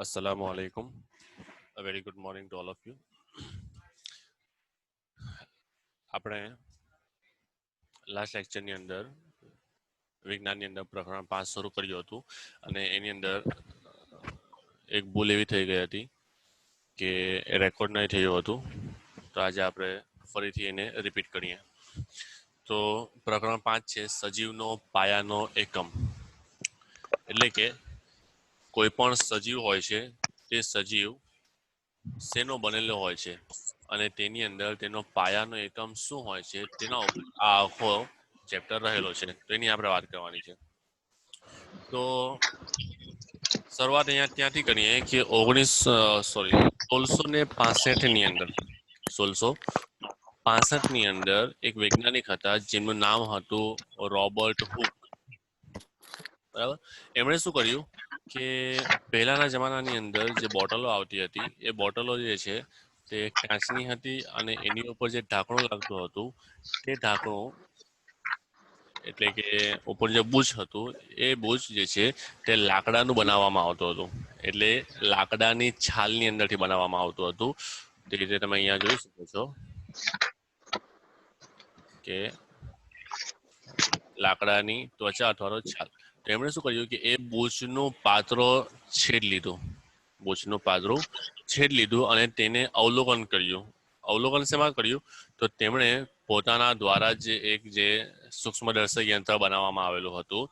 Assalamu alaikum. A very good morning to all of you. આપણે last લેક્ચરની અંદર વિજ્ઞાનની અંદર પ્રકરણ 5 શરૂ કર્યું હતું અને એની અંદર એક ભૂલ એવી થઈ ગઈ હતી કે રેકોર્ડ નહીં થયું હતું. તો આજે આપણે ફરીથી એને રિપીટ કરીએ. તો પ્રકરણ 5 છે સજીવનો પાયાનો એકમ. એટલે કે કોઈ પણ સજીવ હોય છે તે સજીવ શેનો બનેલો હોય છે અને તેની અંદર તેનો પાયાનો એકમ શું હોય છે તેના આ આખો ચેપ્ટર રહેલો છે. તો એની આપણે વાત કરવાની છે. તો શરૂઆત અહીંયા ત્યાંથી કરીએ કે 1665 ની અંદર 1665 ની અંદર એક વૈજ્ઞાનિક હતા જેમનું નામ હતું રોબર્ટ હુક. બરાબર. એમણે શું કર્યું કે પહેલાના જમાનાની અંદર જે બોટલો આવતી હતી એ બોટલો જે છે તે કાચની હતી અને એની ઉપર જે ઢાંકણું લાગતું હતું તે ઢાંકણું એટલે કે ઉપર જે બુચ હતું એ બુચ જે છે તે લાકડાનું બનાવવામાં આવતું હતું. એટલે લાકડાની છાલની અંદરથી બનાવવામાં આવતું હતું. તે રીતે તમે અહીંયા જોઈ શકો છો કે લાકડાની ત્વચા અથવા તો છાલ. તો એમણે શું કર્યું કે એ બુચનું પાત્રો છેદ લીધું. બુચનું પાતળું છેદ લીધું અને તેને અવલોકન કર્યું. અવલોકન શેમાં કર્યું? તો તેમણે પોતાના દ્વારા જે સૂક્ષ્મદર્શક યંત્ર બનાવવામાં આવેલું હતું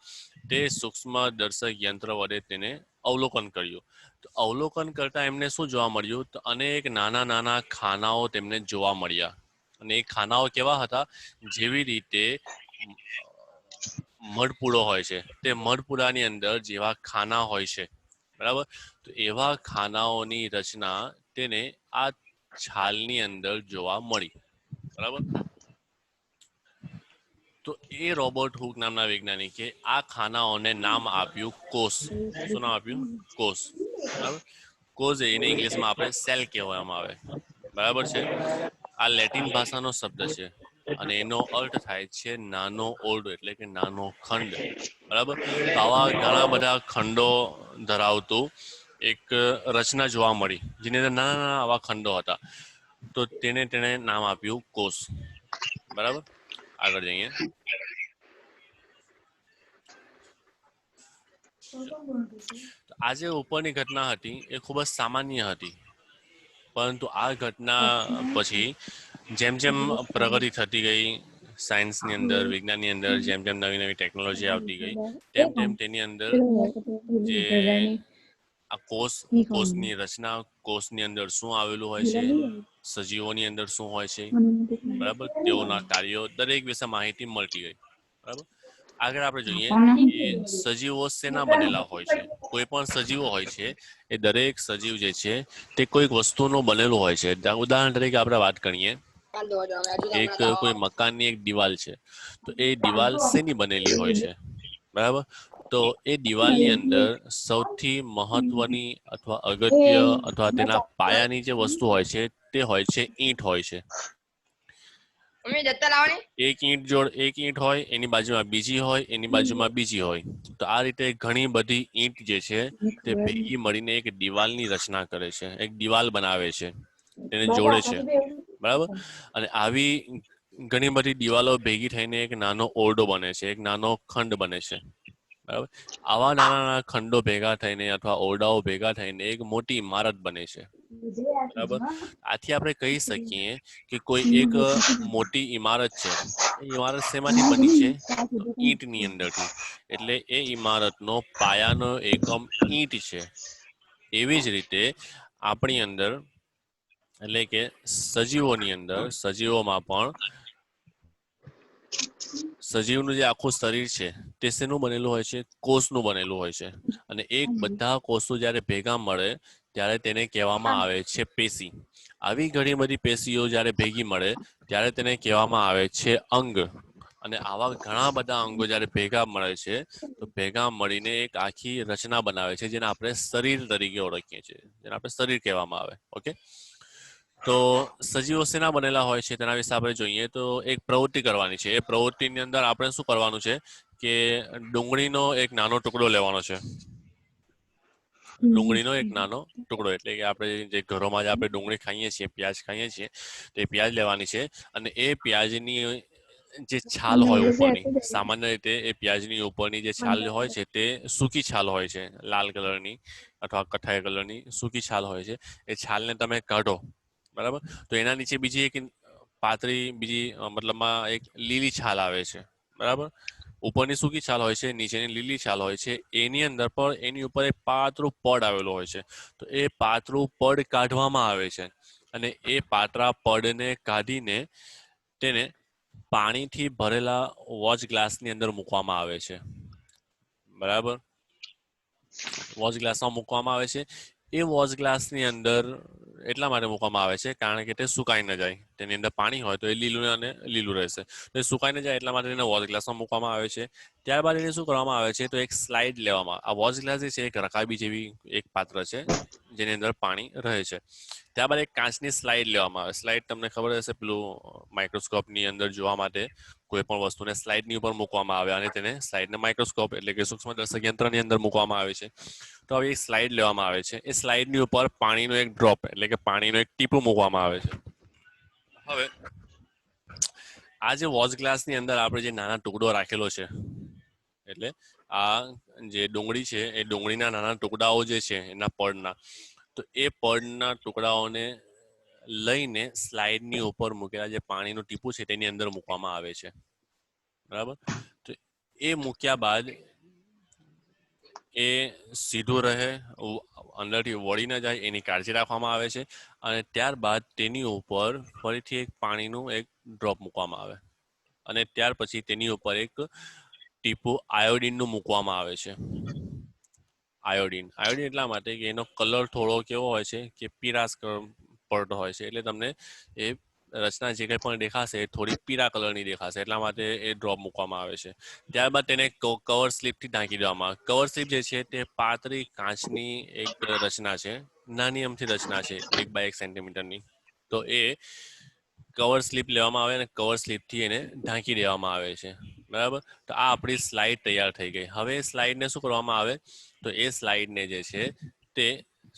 તે સૂક્ષ્મદર્શક યંત્ર વડે તેને અવલોકન કર્યું. તો અવલોકન કરતા એમને શું જોવા મળ્યું? તો અનેક નાના નાના ખાનાઓ તેમને જોવા મળ્યા. અને એ ખાનાઓ કેવા હતા? જેવી રીતે મધપૂડો હોય છે તે મધપૂડાની અંદર જેવા ખાના હોય છે, બરાબર, તો એવા ખાનાઓની રચના તેને આ છાલની અંદર જોવા મળી. બરાબર. તો એ રોબર્ટ હુક નામના વૈજ્ઞાનિકે આ ખાનાઓને નામ આપ્યું કોષ. શું નામ આપ્યું? કોષ. બરાબર. કોષ એને ઇંગ્લિશમાં આપણે સેલ કહેવામાં આવે. બરાબર છે. આ લેટિન ભાષાનો શબ્દ છે અને એનો અર્થ થાય છે નાનો ઓરડો, એટલે કે નાનો ખંડ. બરાબર. તો આવા ઘણા બધા ખંડો ધરાવતું એક રચના જોવા મળી જેની અંદર નાના નાના આવા ખંડો હતા. તો તેને નામ આપ્યું કોષ. બરાબર. આગળ જઈએ. આ જે ઉપરની ઘટના હતી એ ખૂબ જ સામાન્ય હતી, પરંતુ આ ઘટના પછી જેમ જેમ પ્રગતિ થતી ગઈ સાયન્સની અંદર, વિજ્ઞાનની અંદર, જેમ જેમ નવી નવી ટેકનોલોજી આવતી ગઈ તેમ તેમ તેની અંદર જે આ કોષની રચના, કોષની અંદર શું આવેલું હોય છે, સજીવોની અંદર શું હોય છે, બરાબર, તેઓના કાર્યો દરેક વિશે માહિતી મળતી ગઈ. બરાબર. આગળ આપણે જોઈએ કે સજીવો શેના બનેલા હોય છે. કોઈ પણ સજીવો હોય છે એ દરેક સજીવ જે છે તે કોઈક વસ્તુનો બનેલું હોય છે. ઉદાહરણ તરીકે આપણે વાત કરીએ એક કોઈ મકાનની એક દિવાલ છે, તો એ દિવાલ શેની બનેલી હોય છે? બરાબર. તો એ દિવાલની અંદર સૌથી મહત્વની અથવા અગત્ય અથવા તેના પાયાની જે વસ્તુ હોય છે તે હોય છે ઈંટ હોય છે. એક ઈંટ હોય, એની બાજુમાં બીજી હોય, એની બાજુમાં બીજી હોય. તો આ રીતે ઘણી બધી ઈંટ જે છે તે ભેગી મળીને એક દિવાલની રચના કરે છે, એક દિવાલ બનાવે છે, તેને જોડે છે. બરાબર. અને આવી ઘણી બધી દિવાલો ભેગી થઈને એક નાનો ઓરડો બને છે, એક નાનો ખંડ બને છે. બરાબર. આવા નાના નાના ખંડો ભેગા થઈને અથવા ઓરડાઓ ભેગા થઈને એક મોટી ઇમારત બને છે. બરાબર. આથી આપણે કહી શકીએ કે કોઈ એક મોટી ઇમારત છે. એ ઇમારત શેમાંથી બની છે? ઈંટની અંદરથી. એટલે એ ઇમારતનો પાયાનો એકમ ઈંટ છે. એવી જ રીતે આપણી અંદર, એટલે કે સજીવોની અંદર, સજીવોમાં પણ સજીવનું જે આખું શરીર છે તે શેનું બનેલું હોય છે? કોષનું બનેલું હોય છે. અને એક બધા કોષો જ્યારે ભેગા મળે ત્યારે તેને કહેવામાં આવે છે પેશી. આવી ઘણી બધી પેશીઓ જ્યારે ભેગી મળે ત્યારે તેને કહેવામાં આવે છે અંગ. અને આવા ઘણા બધા અંગો જ્યારે ભેગા મળે છે તો ભેગા મળીને એક આખી રચના બનાવે છે જેને આપણે શરીર તરીકે ઓળખીએ છીએ, જેને આપણે શરીર કહેવામાં આવે. ઓકે. તો સજીવો શેના બનેલા હોય છે તેના વિશે આપણે જોઈએ તો એક પ્રવૃત્તિ કરવાની છે. એ પ્રવૃત્તિની અંદર આપણે શું કરવાનું છે કે ડુંગળીનો એક નાનો ટુકડો લેવાનો છે. ડુંગળીનો એક નાનો ટુકડો, એટલે કે આપણે જે ઘરોમાં જ આપણે ડુંગળી ખાઈએ છીએ, પ્યાજ ખાઈએ છીએ, તે પ્યાજ લેવાની છે. અને એ પ્યાજની જે છાલ હોય ઉપરની, સામાન્ય રીતે એ પ્યાજની ઉપરની જે છાલ હોય છે તે સૂકી છાલ હોય છે, લાલ કલરની અથવા કથ્થાઈ કલરની સૂકી છાલ હોય છે. એ છાલને તમે કાઢો, બરાબર, તો એના નીચે બીજી એક પાતળી બીજી મતલબમાં એક લીલી છાલ આવે છે, બરાબર. ઉપરની સૂકી છાલ હોય છે, નીચેની લીલી છાલ હોય છે. એની અંદર પણ એની ઉપર એક પાતળું પડ આવેલું હોય છે. તો એ પાતળું પડ કાઢવામાં આવે છે અને એ પાતળા પડને કાઢીને તેને પાણીથી ભરેલા વોચ ગ્લાસની અંદર મૂકવામાં આવે છે, બરાબર. વોચ ગ્લાસમાં મૂકવામાં આવે છે. એ વોચ ગ્લાસની અંદર એટલા માટે મૂકવામાં આવે છે કારણ કે તે સુકાઈ ન જાય. તેની અંદર પાણી હોય તો એ લીલું અને લીલું રહેશે, તો એ સુકાઈ ન જાય એટલા માટે તેને વોચ ગ્લાસમાં મૂકવામાં આવે છે. ત્યારબાદ એને શું કરવામાં આવે છે, તો એક સ્લાઇડ લેવામાં, આ વોચ ગ્લાસ જે છે એક રકાબી જેવી એક પાત્ર છે જેની અંદર પાણી રહે છે. ત્યારબાદ એક કાચની સ્લાઇડ લેવામાં આવે. સ્લાઇડ તમને ખબર હશે, પેલું માઇક્રોસ્કોપની અંદર જોવા માટે કોઈ પણ વસ્તુને સ્લાઇડની ઉપર મૂકવામાં આવે અને તેને સ્લાઇડને માઇક્રોસ્કોપ એટલે કે સૂક્ષ્મદર્શક યંત્રની અંદર મૂકવામાં આવે છે. તો હવે એક સ્લાઇડ લેવામાં આવે છે. એ સ્લાઇડની ઉપર પાણીનો એક ડ્રોપ એટલે કે પાણીનો એક ટીપું મૂકવામાં આવે છે. હવે આ જે વોચ ગ્લાસની અંદર આપણે જે નાના ટુકડો રાખેલો છે, એટલે આ જે ડુંગળી છે એ ડુંગળીના નાના ટુકડાઓ જે છે એના પડના, તો એ પડના ટુકડાઓને લઈને સ્લાઇડની ઉપર મૂકેલા જે પાણીનું ટીપું છે તેની અંદર મૂકવામાં આવે છે, બરાબર. તો એ મૂક્યા બાદ એ સીધું રહે, અંદરથી વળી ન જાય એની કાળજી રાખવામાં આવે છે. અને ત્યારબાદ તેની ઉપર ફરીથી એક પાણીનું એક ડ્રોપ મૂકવામાં આવે અને ત્યાર પછી તેની ઉપર એક ટીપું આયોડીનનું મૂકવામાં આવે છે. આયોડીન એટલા માટે કે એનો કલર થોડો કેવો હોય છે કે પીરાશ પડતો હોય છે, એટલે તમને એ રચના જે કંઈ પણ દેખાશે એ થોડી પીળા કલરની દેખાશે, એટલા માટે એ ડ્રોપ મૂકવામાં આવે છે. ત્યારબાદ તેને કવર સ્લીપથી ઢાંકી દેવામાં આવે. કવર સ્લીપ જે છે તે પાતળી કાચની એક રચના છે, નાની અમથી રચના છે, 1 બાય 1 સેન્ટીમીટરની. તો એ કવર સ્લીપ લેવામાં આવે અને કવર સ્લીપથી એને ઢાંકી દેવામાં આવે છે, બરાબર. તો આ આપણી સ્લાઇડ તૈયાર થઈ ગઈ. હવે એ સ્લાઇડને શું કરવામાં આવે, તો એ સ્લાઇડને જે છે તે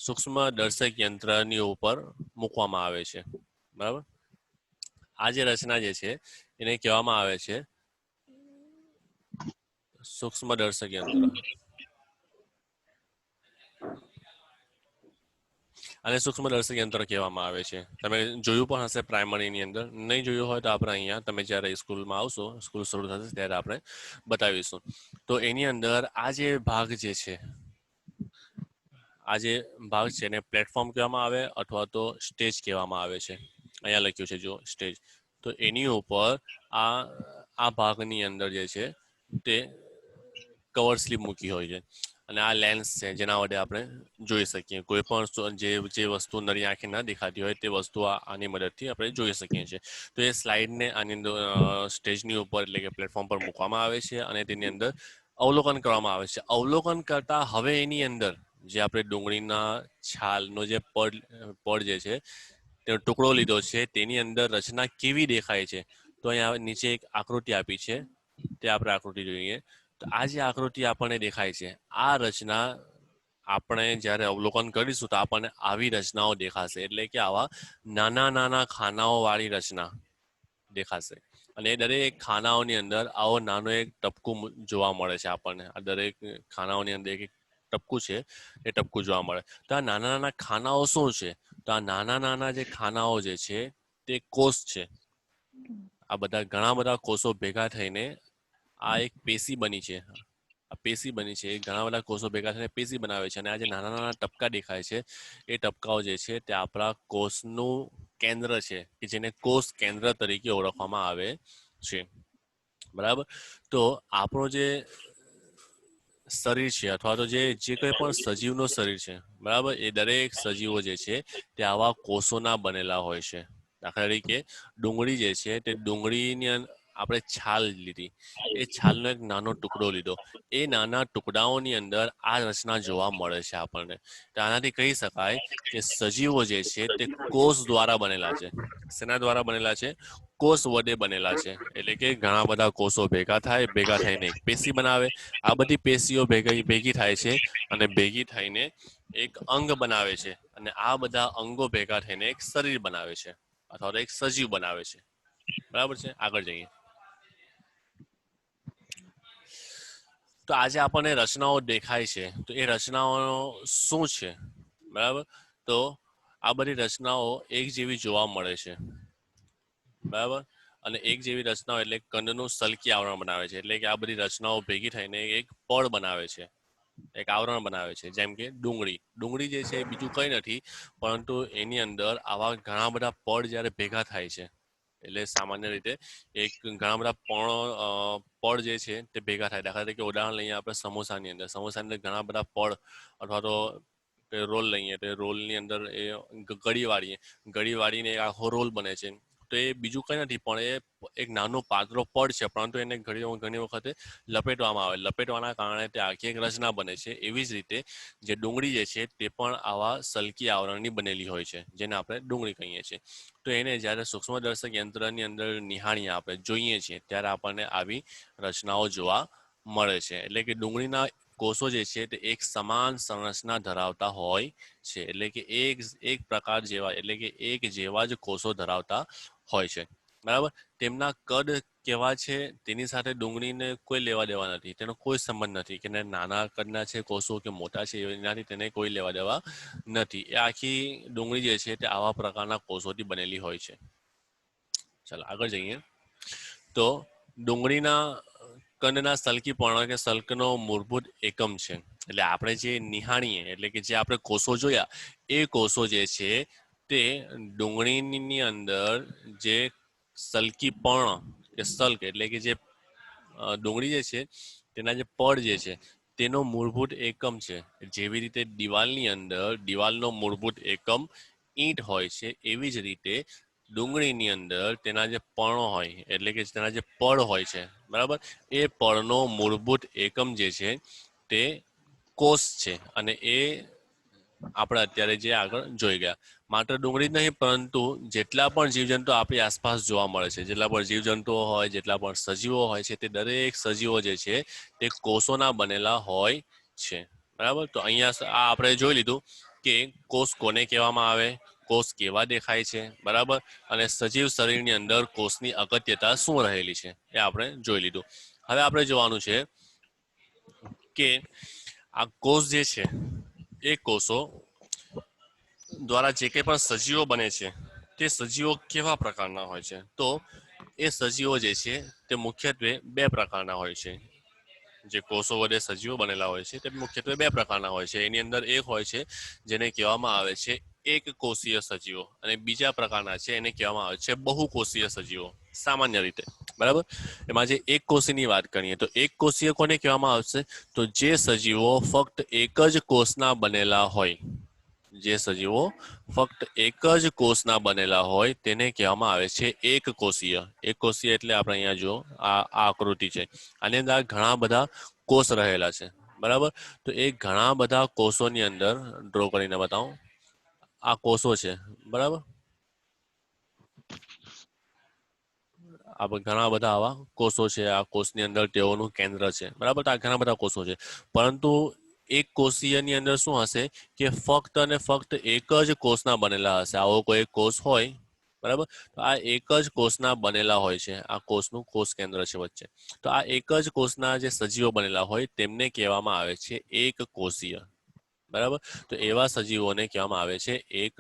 સૂક્ષ્મદર્શક યંત્રની ઉપર મૂકવામાં આવે છે, બરાબર. આ જે રચના જે છે એને કહેવામાં આવે છે સૂક્ષ્મદર્શક યંત્ર. અને સૂક્ષ્મદર્શક યંત્ર કહેવામાં આવે છે. તમે જોયું પણ હશે પ્રાઇમરીની અંદર. નહીં જોયું હોય તો આપણે અહીંયા તમે જ્યારે સ્કૂલમાં આવશો, સ્કૂલ શરૂ થશે ત્યારે આપણે બતાવીશું. તો એની અંદર આ જે ભાગ જે છે, આ જે ભાગ છે એને પ્લેટફોર્મ કહેવામાં આવે અથવા તો સ્ટેજ કહેવામાં આવે છે. અહીંયા લખ્યું છે જો સ્ટેજ. તો એની ઉપર આ ભાગની અંદર જે છે તે કવર સ્લીપ મૂકી હોય છે અને આ લેન્સ છે જેના વડે આપણે જોઈ શકીએ. કોઈ પણ જે વસ્તુ નરી આંખે ન દેખાતી હોય તે વસ્તુ આની મદદથી આપણે જોઈ શકીએ છીએ. તો એ સ્લાઇડને આની અંદર સ્ટેજની ઉપર એટલે કે પ્લેટફોર્મ પર મૂકવામાં આવે છે અને તેની અંદર અવલોકન કરવામાં આવે છે. અવલોકન કરતા હવે એની અંદર જે આપણે ડુંગળીના છાલનો જે પડ જે છે તેનો ટુકડો લીધો છે, તેની અંદર રચના કેવી દેખાય છે, તો અહીંયા નીચે એક આકૃતિ આપી છે, તે આપણે આકૃતિ જોઈએ. તો આ જે આકૃતિ આપણને દેખાય છે, આ રચના આપણે જ્યારે અવલોકન કરીશું તો આપણને આવી રચનાઓ દેખાશે, એટલે કે આવા નાના નાના ખાનાઓ વાળી રચના દેખાશે. અને એ દરેક ખાનાઓની અંદર આવો નાનો એક ટપકું જોવા મળે છે આપણને. આ દરેક ખાનાઓની અંદર એક ટપકું છે, એ ટપકું જોવા મળે. તો આ નાના નાના ખાનાઓ શું છે, તો આ નાના નાના જે ખાનાઓ જે છે તે કોષ છે. આ બધા ઘણા બધા કોષો ભેગા થઈને આ એક પેશી બની છે. આ પેશી બની છે, ઘણા બધા કોષો ભેગા થઈને પેશી બનાવે છે. અને આ જે નાના નાના ટપકા દેખાય છે, એ ટપકાઓ જે છે તે આપણા કોષનું કેન્દ્ર છે, કે જેને કોષ કેન્દ્ર તરીકે ઓળખવામાં આવે છે, બરાબર. તો આપણો જે શરીર છે અથવા તો જે કંઈ પણ સજીવનું શરીર છે, બરાબર, એ દરેક સજીવો જે છે તે આવા કોષોના બનેલા હોય છે. દાખલા તરીકે ડુંગળી જે છે તે ડુંગળીની આપણે છાલ લીધી, એ છાલનો એક નાનો ટુકડો લીધો, એ નાના ટુકડાઓની અંદર આ રચના જોવા મળે છે આપણને. તો આનાથી કહી શકાય કે સજીવો જે છે તે કોષ દ્વારા બનેલા છે. શેના દ્વારા બનેલા છે? કોષ વડે બનેલા છે. એટલે કે ઘણા બધા કોષો ભેગા થાય, ભેગા થઈને એક પેશી બનાવે. આ બધી પેશીઓ ભેગી થાય છે અને ભેગી થઈને એક અંગ બનાવે છે અને આ બધા અંગો ભેગા થઈને એક શરીર બનાવે છે અથવા તો એક સજીવ બનાવે છે. બરાબર છે, આગળ જઈએ. તો આજે આપણને રચનાઓ દેખાય છે, તો એ રચનાઓ શું છે? બરાબર, તો આ બધી રચનાઓ એક જેવી જોવા મળે છે. બરાબર, અને એક જેવી રચનાઓ એટલે કંદનું સલ્કી આવરણ બનાવે છે. એટલે કે આ બધી રચનાઓ ભેગી થઈને એક પળ બનાવે છે, એક આવરણ બનાવે છે. જેમ કે ડુંગળી જે છે એ બીજું કંઈ નથી, પરંતુ એની અંદર આવા ઘણા બધા પળ જ્યારે ભેગા થાય છે, એટલે સામાન્ય રીતે એક ઘણા બધા પળ જે છે તે ભેગા થાય. દાખલા તરીકે ઉદાહરણ લઈએ આપણે સમોસાની અંદર ઘણા બધા પળ અથવા તો રોલ લઈએ તો રોલની અંદર એ ગળી વાળીને આખો રોલ બને છે. તો એ બીજું કંઈ નથી પણ એ એક નાનું પાતળો પડ છે, પરંતુ એને ઘણી વખતે લપેટવામાં આવે. લપેટવાના કારણે તે આખી એક રચના બને છે. એવી જ રીતે જે ડુંગળી જે છે તે પણ આવા સલ્કી આવરણની બનેલી હોય છે, જેને આપણે ડુંગળી કહીએ છીએ. તો એને જ્યારે સૂક્ષ્મદર્શક યંત્રની અંદર નિહાળીએ, આપણે જોઈએ છીએ, ત્યારે આપણને આવી રચનાઓ જોવા મળે છે. એટલે કે ડુંગળીના કોષો જે છે તે એક સમાન સંરચના ધરાવતા હોય છે. એટલે કે એક પ્રકાર જેવા, એટલે કે એક જેવા જ કોષો ધરાવતા હોય છે. બરાબર, તેમના કદ કેવા છે તેની સાથે ડુંગળીને કોઈ લેવા દેવા નથી, તેનો કોઈ સંબંધ નથી કે નાના કદના છે કોષો કે મોટા છે એનાથી તેને કોઈ લેવા દેવા નથી. એ આખી ડુંગળી જે છે તે આવા પ્રકારના કોષોથી બનેલી હોય છે. ચાલો આગળ જઈએ. તો ડુંગળીના કંદના સલ્કીપર્ણ કે સલ્કનો મૂળભૂત એકમ છે. એટલે આપણે જે નિહાળીએ, એટલે કે જે આપણે કોષો જોયા, એ કોષો જે છે તે ડુંગળીની અંદર જે સલ્કીપર્ણ કે સલ્ક એટલે કે જે ડુંગળી જે છે તેના જે પડ જે છે તેનો મૂળભૂત એકમ છે. જેવી રીતે દિવાલની અંદર દિવાલનો મૂળભૂત એકમ ઈંટ હોય છે, એવી જ રીતે ડુંગળીની અંદર તેના જે પર્ણો હોય, એટલે કે તેના જે પડ હોય છે, બરાબર, એ પળનો મૂળભૂત એકમ જે છે તે કોષ છે. અને એ આપણે અત્યારે જે આગળ જોઈ ગયા. માત્ર ડુંગળી જ નહીં, પરંતુ જેટલા પણ જીવજંતુ આપણી આસપાસ જોવા મળે છે, જેટલા પણ જીવજંતુઓ હોય, જેટલા પણ સજીવો હોય છે, તે દરેક સજીવો જે છે તે કોષોના બનેલા હોય છે. બરાબર, તો અહીંયા આ આપણે જોઈ લીધું કે કોષ કોને કહેવામાં આવે, કોષ કેવા દેખાય છે, બરાબર, અને સજીવ શરીરની અંદર કોષની અગત્યતા શું રહેલી છે એ આપણે જોઈ લીધું. હવે આપણે જોવાનું છે કે આ કોષ જે છે એ કોષો દ્વારા જે કંઈ પણ સજીવો બને છે તે સજીવો કેવા પ્રકારના હોય છે. તો એ સજીવો જે છે તે મુખ્યત્વે બે પ્રકારના હોય છે. જે કોષો વડે સજીવો બનેલા હોય છે તે મુખ્યત્વે બે પ્રકારના હોય છે. એની અંદર એક હોય છે જેને કહેવામાં આવે છે એક કોષીય સજીવો, અને બીજા પ્રકારના છે એને કહેવામાં આવે છે બહુકોષીય સજીવો. સામાન્ય રીતે, બરાબર, એમાં જે એક કોષીની વાત કરીએ તો એક કોષીય કોને કહેવામાં આવશે, તો જે સજીવો ફક્ત એક જ કોષના બનેલા હોય. જે સજીવો ફક્ત એક જ કોષના બનેલા હોય તેને કહેવામાં આવે છે એક કોષીય. એક કોષીય એટલે આપણે અહીંયા જો આ આકૃતિ છે, આની અંદર ઘણા બધા કોષ રહેલા છે, બરાબર. તો એ ઘણા બધા કોષોની અંદર ડ્રો કરીને બતાવું. આ કોષો છે, બરાબર. આ ઘણા બધા આવા કોષો છે. આ કોષની અંદર તેઓનું કેન્દ્ર છે, બરાબર. તો આ ઘણા બધા કોષો છે, પરંતુ એક કોષીયની અંદર શું હશે કે ફક્ત અને ફક્ત એક જ કોષના બનેલા હશે. આવો કોઈ કોષ હોય, બરાબર, તો આ એક જ કોષના બનેલા હોય છે. આ કોષનું કોષ કેન્દ્ર છે વચ્ચે. તો આ એક જ કોષના જે સજીવો બનેલા હોય તેમને કહેવામાં આવે છે એક કોષીય, બરાબર. તો એવા સજીવોને કહેવામાં આવે છે એક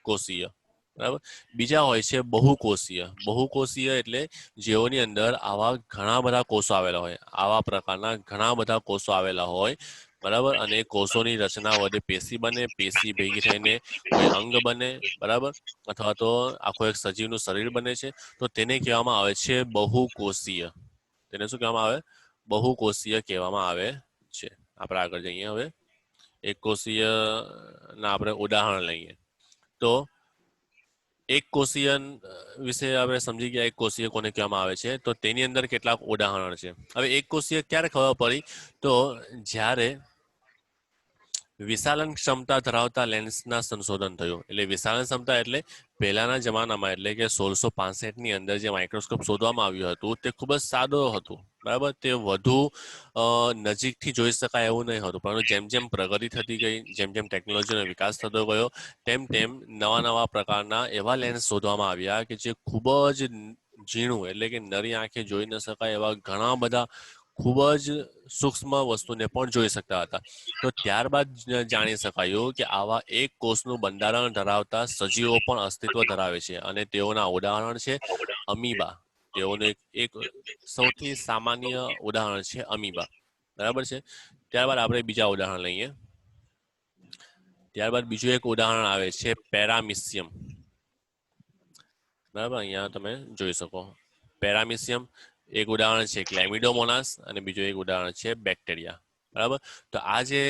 કોષીય, બરાબર. બીજા હોય છે બહુકોષીય. બહુકોષીય એટલે જેઓની અંદર આવા ઘણા બધા કોષો આવેલા હોય, આવા પ્રકારના ઘણા બધા કોષો આવેલા હોય, બરાબર. અને કોષોની રચના વડે પેશી બને, પેશી ભેગી થઈને કોઈ અંગ બને, બરાબર, અથવા તો આખો એક સજીવનું શરીર બને છે. તો તેને કહેવામાં આવે છે બહુકોષીય. તેને શું કહેવામાં આવે, બહુકોષીય કહેવામાં આવે છે. આપણે આગળ જઈએ. હવે એક કોષીય ના આપણે ઉદાહરણ લઈએ. તો એક કોષીય વિશે આપણે સમજી ગયા, એક કોષીય કોને કહેવામાં આવે છે. તો તેની અંદર કેટલાક ઉદાહરણ છે. હવે એક કોષીય ક્યારે ખબર પડી, તો જ્યારે વિશાલન ક્ષમતા ધરાવતા લેન્સના સંશોધન થયું. એટલે વિશાલન ક્ષમતા એટલે પહેલાના જમાનામાં, એટલે કે 1665 ની અંદર જે માઇક્રોસ્કોપ શોધવામાં આવ્યું હતું તે ખૂબ જ સાદું હતું, બરાબર, તે વધુ નજીકથી જોઈ શકાય એવું નહીં હતું, પરંતુ જેમ જેમ પ્રગતિ થતી ગઈ, જેમ જેમ ટેકનોલોજીનો વિકાસ થતો ગયો, તેમ તેમ નવા નવા પ્રકારના એવા લેન્સ શોધવામાં આવ્યા કે જે ખૂબ જ ઝીણું એટલે કે નરી આંખે જોઈ ન શકાય એવા ઘણા બધા ખૂબ જ સૂક્ષ્મ વસ્તુને પણ જોઈ શકતા હતા. તો ત્યારબાદ જાણી શકાયું કે આવા એક કોષનું બંધારણ ધરાવતા સજીવો પણ અસ્તિત્વ ધરાવે છે અને તેઓના ઉદાહરણ છે અમીબા. તેઓનું એક સૌથી સામાન્ય ઉદાહરણ છે અમીબા. બરાબર છે. ત્યારબાદ આપણે બીજા ઉદાહરણ લઈએ. ત્યારબાદ બીજું એક ઉદાહરણ આવે છે પેરામિસિયમ. બરાબર, અહીંયા તમે જોઈ શકો પેરામિસિયમ. એક ઉદાહરણ છે ક્લેમિડોમોનાસ અને બીજું એક ઉદાહરણ છે બેક્ટેરિયા. બરાબર, તો આ જે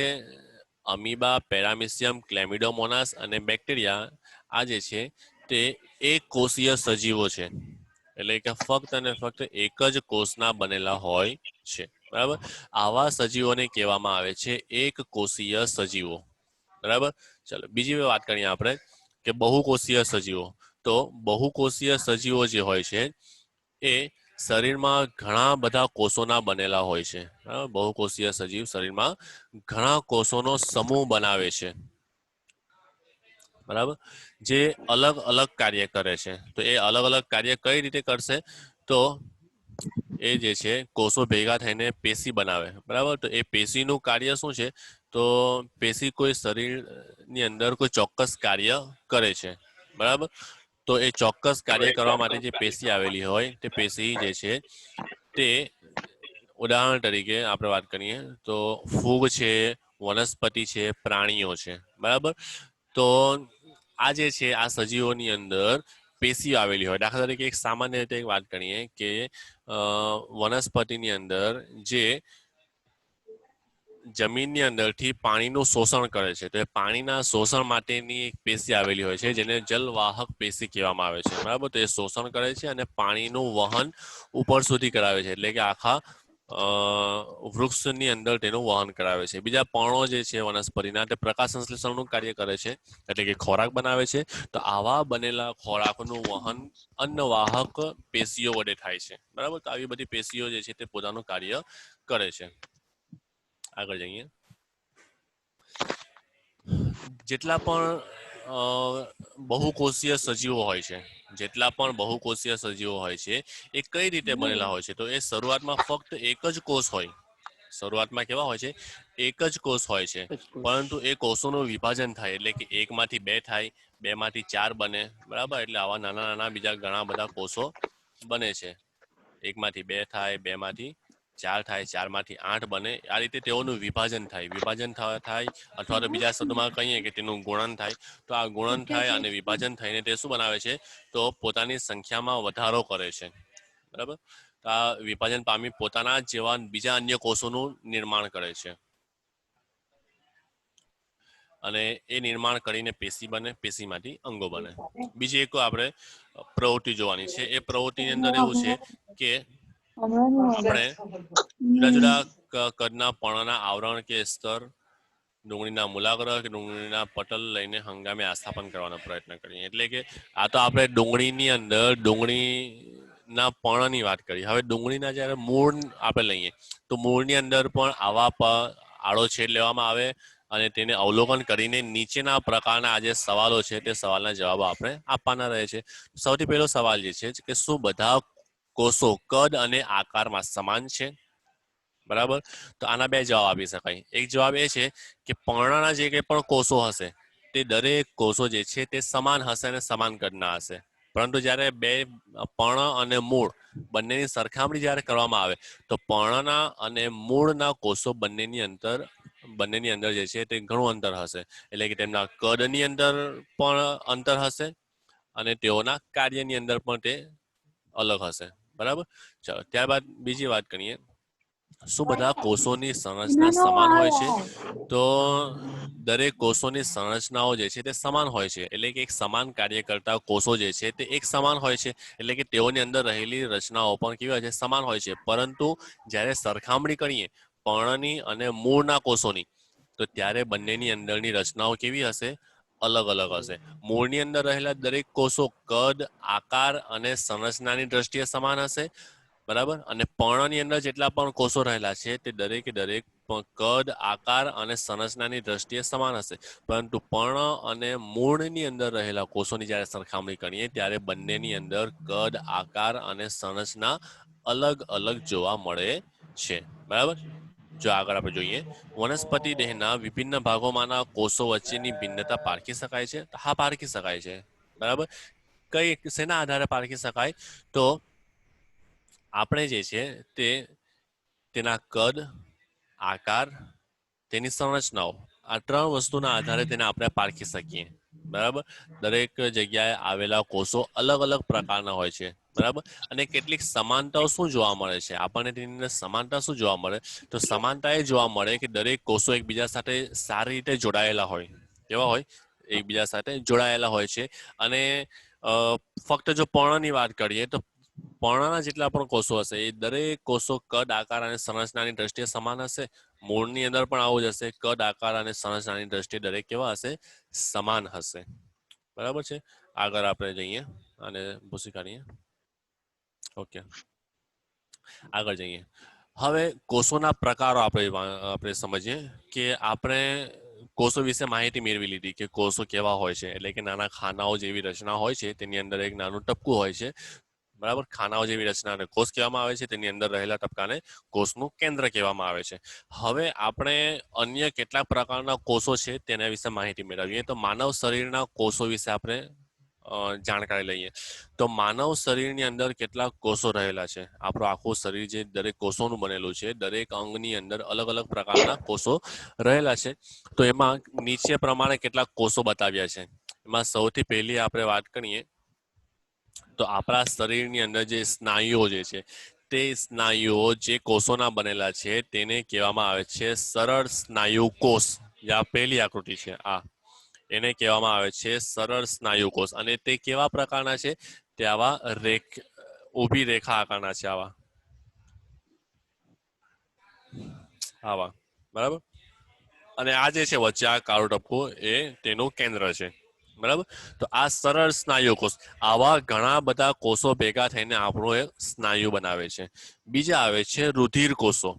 અમીબા, પેરામિસિયમ, ક્લેમિડોમોનાસ અને બેક્ટેરિયા આ જે છે તે એક કોષીય સજીવો છે. એટલે કે ફક્ત અને ફક્ત એક જ કોષના બનેલા હોય છે. બરાબર, આવા સજીવોને કહેવામાં આવે છે એક કોષીય સજીવો. બરાબર, ચલો બીજી વાત કરીએ આપણે કે બહુકોષીય સજીવો. તો બહુકોષીય સજીવો જે હોય છે એ શરીરમાં ઘણા બધા કોષોના બનેલા હોય છે. બહુકોષીય સજીવ શરીરમાં ઘણા કોષોનો સમૂહ બનાવે છે. બરાબર, જે અલગ અલગ કાર્ય કરે છે. તો એ અલગ અલગ કાર્ય કઈ રીતે કરશે? તો એ જે છે કોષો ભેગા થઈને પેશી બનાવે. બરાબર, તો એ પેશીનું કાર્ય શું છે? તો પેશી કોઈ શરીરની અંદર કોઈ ચોક્કસ કાર્ય કરે છે. બરાબર, તો એ ચોક્કસ કાર્ય કરવા માટે જે પેશી આવેલી હોય તે પેશી જે છે તે ઉદાહરણ તરીકે આપણે વાત કરીએ તો ફૂગ છે, વનસ્પતિ છે, પ્રાણીઓ છે. બરાબર, તો આ જે છે આ સજીવોની અંદર પેશીઓ આવેલી હોય. દાખલા તરીકે એક સામાન્ય રીતે એક વાત કરીએ કે વનસ્પતિની અંદર જે જમીનની અંદરથી પાણીનું શોષણ કરે છે. તો એ પાણીના શોષણ માટેની એક પેશી આવેલી હોય છે જેને જલવાહક પેશી કહેવામાં આવે છે. બરાબર, તો એ શોષણ કરે છે અને પાણીનું વહન ઉપર સુધી કરાવે છે. એટલે કે આખા વૃક્ષની અંદર તેનું વહન કરાવે છે. બીજા પર્ણો જે છે વનસ્પતિના તે પ્રકાશ સંશ્લેષણનું કાર્ય કરે છે, એટલે કે ખોરાક બનાવે છે. તો આવા બનેલા ખોરાકનું વહન અન્નવાહક પેશીઓ વડે થાય છે. બરાબર, તો આવી બધી પેશીઓ જે છે તે પોતાનું કાર્ય કરે છે. આગળ જઈએ. જેટલા પણ બહુકોષીય સજીવો હોય છે, જેટલા પણ બહુકોષીય સજીવો હોય છે એ કઈ રીતે બનેલા હોય છે? તો એ શરૂઆતમાં ફક્ત એક જ કોષ હોય. શરૂઆતમાં કેવા હોય છે? એક જ કોષ હોય છે. પરંતુ એ કોષોનું વિભાજન થાય એટલે કે એકમાંથી બે થાય, બેમાંથી ચાર બને. બરાબર, એટલે આવા નાના નાના બીજા ઘણા બધા કોષો બને છે. એકમાંથી બે થાય, બેમાંથી ચાર થાય, ચારમાંથી આઠ બને. આ રીતે તેઓનું વિભાજન થાય. વિભાજન થાય અથવા તો બીજા શબ્દોમાં કહીએ કે તેનું ગુણન થાય. તો આ ગુણન થાય અને વિભાજન થઈને તે શું બનાવે છે? તો પોતાની સંખ્યામાં વધારો કરે છે. બરાબર, તો આ વિભાજન પામી પોતાના જેવા બીજા અન્ય કોષોનું નિર્માણ કરે છે અને એ નિર્માણ કરીને પેશી બને, પેશીમાંથી અંગો બને. બીજી એક આપણે પ્રવૃત્તિ જોવાની છે. એ પ્રવૃત્તિની અંદર એવું છે કે આપણે જુદા જુદા કદના પર્ણના આવરણ કે સ્તર, ડુંગળીના મૂલાગ્ર કે ડુંગળીના પટલ લઈને હંગામે આસ્થાપન કરવાનો પ્રયત્ન કરીએ. એટલે કે આ તો આપણે ડુંગળીની અંદર ડુંગળીના પર્ણની વાત કરી. હવે ડુંગળીના જ્યારે મૂળ આપણે લઈએ તો મૂળની અંદર પણ આવા આડો છેદ લેવામાં આવે અને તેને અવલોકન કરીને નીચેના પ્રકારના આ જે સવાલો છે તે સવાલના જવાબો આપણે આપવાના રહે છે. સૌથી પહેલો સવાલ જે છે કે શું બધા કોષો કદ અને આકારમાં સમાન છે? બરાબર, તો આના બે જવાબ આપી શકાય. એક જવાબ એ છે કે પર્ણના જે કંઈ પણ કોષો હશે તે દરેક કોષો જે છે તે સમાન હશે અને સમાન કદના હશે. પરંતુ જ્યારે બે પર્ણ અને મૂળ બંનેની સરખામણી જ્યારે કરવામાં આવે તો પર્ણના અને મૂળના કોષો બંનેની અંદર જે છે તે ઘણું અંતર હશે. એટલે કે તેમના કદની અંદર પણ અંતર હશે અને તેઓના કાર્યની અંદર પણ તે અલગ હશે. બરાબર, ચાલો ત્યારબાદ બીજી વાત કરીએ. શું બધા કોષોની સંરચના સમાન હોય છે? તો દરેક કોષોની સંરચનાઓ જે છે તે સમાન હોય છે. એટલે કે એક સમાન કાર્ય કરતા કોષો જે છે તે એક સમાન હોય છે. એટલે કે તેઓની અંદર રહેલી રચનાઓ પણ કેવી હોય છે? સમાન હોય છે. પરંતુ જ્યારે સરખામણી કરીએ પર્ણની અને મૂળના કોષોની તો ત્યારે બંનેની અંદરની રચનાઓ કેવી હશે? અલગ અલગ હશે. મૂળની અંદર રહેલા દરેક કોષો કદ, આકાર અને સંરચનાની દ્રષ્ટિએ સમાન હશે. બરાબર. અને પર્ણની અંદર જેટલા પણ કોષો રહેલા છે તે દરેકે દરેક કદ, આકાર અને સંરચનાની દ્રષ્ટિએ સમાન હશે, પરંતુ પર્ણ અને મૂળની અંદર રહેલા કોષોની જ્યારે સરખામણી કરીએ ત્યારે બંનેની અંદર કદ, આકાર અને સંરચના અલગ અલગ જોવા મળે છે. બરાબર. જો આગળ આપણે જોઈએ, વનસ્પતિ દેહના વિભિન્ન ભાગોમાંના કોષો વચ્ચેની ભિન્નતા પારખી શકાય છે. હા, પારખી શકાય છે. બરાબર. કઈ શેના આધારે પારખી શકાય? તો આપણે જે છે તે તેના કદ, આકાર, તેની સંરચનાઓ, આ 3 વસ્તુના આધારે તેને આપણે પારખી શકીએ. બરાબર. દરેક જગ્યાએ આવેલા કોષો અલગ અલગ પ્રકારના હોય છે. બરાબર. અને કેટલીક સમાનતાઓ શું જોવા મળે છે? આપણને તેની અંદર સમાનતા શું જોવા મળે? તો સમાનતા એ જોવા મળે કે દરેક કોષો એકબીજા સાથે સારી રીતે જોડાયેલા હોય. કેવા હોય? એકબીજા સાથે જોડાયેલા હોય છે. અને ફક્ત જો પર્ણની વાત કરીએ તો પર્ણના જેટલા પણ કોષો હશે એ દરેક કોષો કદ, આકાર અને સંરચનાની દ્રષ્ટિએ સમાન હશે. મૂળની અંદર પણ આવું જ હશે. કદ, આકાર અને સંરચનાની દ્રષ્ટિએ દરેક કેવા હશે? સમાન હશે. બરાબર છે. આગળ આપણે જઈએ અને ભૂસી કાઢીએ. ઓકે, આગળ જઈએ. હવે કોષોના પ્રકારો આપણે સમજીએ કે આપણે કોષો વિશે માહિતી મેળવી લીધી કે કોષો કેવા હોય છે. એટલે કે નાના ખાનાઓ જેવી રચના હોય છે, તેની અંદર એક નાનું ટપકું હોય છે. બરાબર. ખાનાઓ જેવી રચનાને કોષ કહેવામાં આવે છે. તેની અંદર રહેલા ટપકાને કોષનું કેન્દ્ર કહેવામાં આવે છે. હવે આપણે અન્ય કેટલાક પ્રકારના કોષો છે તેના વિશે માહિતી મેળવીએ. તો માનવ શરીરના કોષો વિશે આપણે જાણકારી લઈએ. તો માનવ શરીરની અંદર કેટલાક કોષો રહેલા છે. આપણું આખું શરીર જે દરેક કોષોનું બનેલું છે, દરેક અંગની અંદર અલગ અલગ પ્રકારના કોષો રહેલા છે. તો એમાં નીચે પ્રમાણે કેટલાક કોષો બતાવ્યા છે. એમાં સૌથી પહેલી આપણે વાત કરીએ તો આપણા શરીરની અંદર જે સ્નાયુઓ જે છે તે સ્નાયુઓ જે કોષોના બનેલા છે તેને કહેવામાં આવે છે સરળ સ્નાયુ કોષ. આ પહેલી આકૃતિ છે. એને કહેવામાં આવે છે સરળ સ્નાયુ કોષ. અને તે કેવા પ્રકારના છે? તે આવા ઊભી રેખા આકારના છે. આવા. બરાબર. અને આ જે છે વચ્ચે આ કાળું ટપકું એ તેનું કેન્દ્ર છે. બરાબર. તો આ સરળ સ્નાયુ કોષ, આવા ઘણા બધા કોષો ભેગા થઈને આપણું એક સ્નાયુ બનાવે છે. બીજા આવે છે રુધિર કોષો.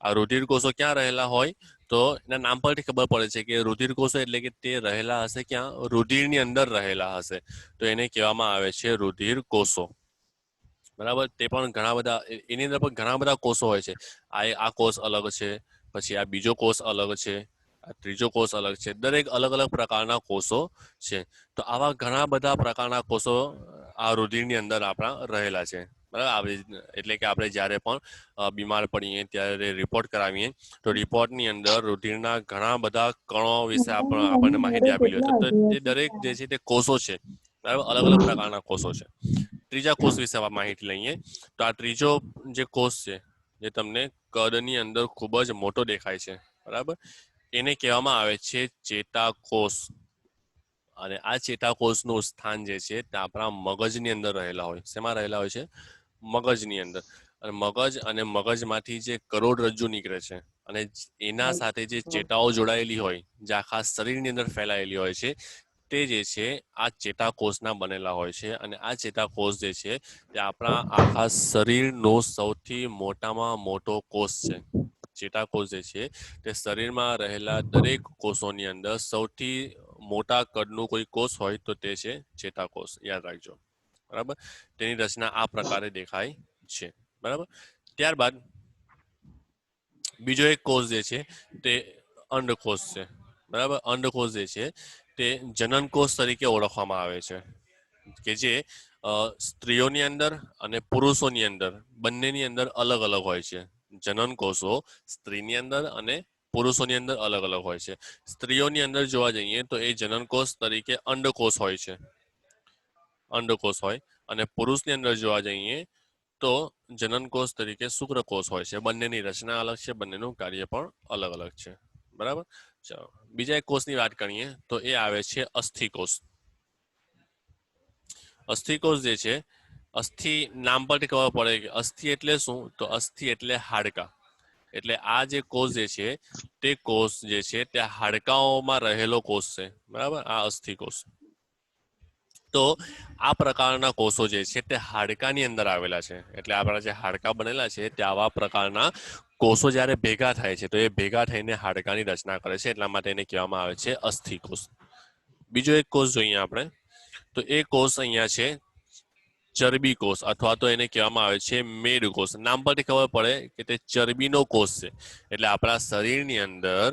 આ રુધિર કોષો ક્યાં રહેલા હોય? તો એના નામ પરથી ખબર પડે છે કે રુધિર કોષો એટલે કે તે રહેલા હશે ક્યાં? રુધિરની અંદર રહેલા હશે. તો એને કહેવામાં આવે છે રુધિર કોષો. બરાબર. તે પણ ઘણા બધા, એની અંદર પણ ઘણા બધા કોષો હોય છે. આ કોષ અલગ છે, પછી આ બીજો કોષ અલગ છે, આ ત્રીજો કોષ અલગ છે. દરેક અલગ અલગ પ્રકારના કોષો છે. તો આવા ઘણા બધા પ્રકારના કોષો આ રુધિરની અંદર આપણા રહેલા છે. બરાબર. એટલે કે આપણે જ્યારે પણ બીમાર પડીએ ત્યારે રિપોર્ટ કરાવીએ તો રિપોર્ટની અંદર રુધિરના ઘણા બધા કણો વિશે આપણને માહિતી આપેલી હોય. તો તે દરેક જે છે તે કોષો છે. બરાબર. અલગ અલગ પ્રકારના કોષો છે. ત્રીજા કોષ વિશે માહિતી લઈએ તો આ ત્રીજો જે કોષ છે જે તમને કદની અંદર ખૂબ જ મોટો દેખાય છે. બરાબર. એને કહેવામાં આવે છે ચેતાકોષ. અને આ ચેતાકોષનું સ્થાન જે છે તે આપણા મગજની અંદર રહેલા હોય. શેમાં રહેલા હોય છે? મગજની અંદર. અને મગજમાંથી જે કરોડરજ્જુ નીકળે છે અને એના સાથે જે ચેતાઓ જોડાયેલી હોય, જે આખા શરીરની અંદર ફેલાયેલી હોય છે, તે જે છે આ ચેતાકોષના બનેલા હોય છે. અને આ ચેતાકોષ જે છે તે આપણા આખા શરીરનો સૌથી મોટામાં મોટો કોષ છે. ચેતાકોષ જે છે તે શરીરમાં રહેલા દરેક કોષોની અંદર સૌથી મોટા કદનું કોઈ કોષ હોય તો તે છે ચેતાકોષ. યાદ રાખજો. બરાબર. તેની રચના આ પ્રકારે દેખાય છે. બરાબર. ત્યારબાદ બીજો એક કોષ જે છે તે અંડકોષ છે. બરાબર. અંડકોષ જે છે તે જનનકોષ તરીકે ઓળખવામાં આવે છે, કે જે સ્ત્રીઓની અંદર અને પુરુષોની અંદર બંનેની અંદર અલગ અલગ હોય છે. જનનકોષો સ્ત્રીની અંદર અને પુરુષોની અંદર અલગ અલગ હોય છે. સ્ત્રીઓની અંદર જોવા જઈએ તો એ જનનકોષ તરીકે અંડકોષ હોય છે. અંડકોષ હોય. અને પુરુષની અંદર જોવા જઈએ તો જનનકોષ તરીકે શુક્રકોષ હોય છે. બંનેની રચના અલગ છે, બંનેનું કાર્ય પણ અલગ અલગ છે. બરાબર. ચાલો બીજા એક કોષની વાત કરીએ તો એ આવે છે અસ્થિકોષ. અસ્થિકોષ જે છે, અસ્થિ નામ પરથી ખબર પડે કે અસ્થિ એટલે શું? તો અસ્થિ એટલે હાડકા. એટલે આ જે કોષ જે છે તે કોષ જે છે તે હાડકાઓમાં રહેલો કોષ છે. બરાબર. આ અસ્થિકોષ. તો આ પ્રકારના કોષો જે છે તે હાડકાની અંદર આવેલા છે, એટલે આપણા જે હાડકા બનેલા છે તે આવા પ્રકારના કોષો જ્યારે ભેગા થાય છે તો એ ભેગા થઈને હાડકાની રચના કરે છે, એટલા માટે એને કહેવામાં આવે છે અસ્થિકોષ. બીજો એક કોષ જોઈએ આપણે, તો એ કોષ અહીંયા છે ચરબી કોષ, અથવા તો એને કહેવામાં આવે છે મેદકોષ. નામ પરથી ખબર પડે કે તે ચરબીનો કોષ છે, એટલે આપણા શરીરની અંદર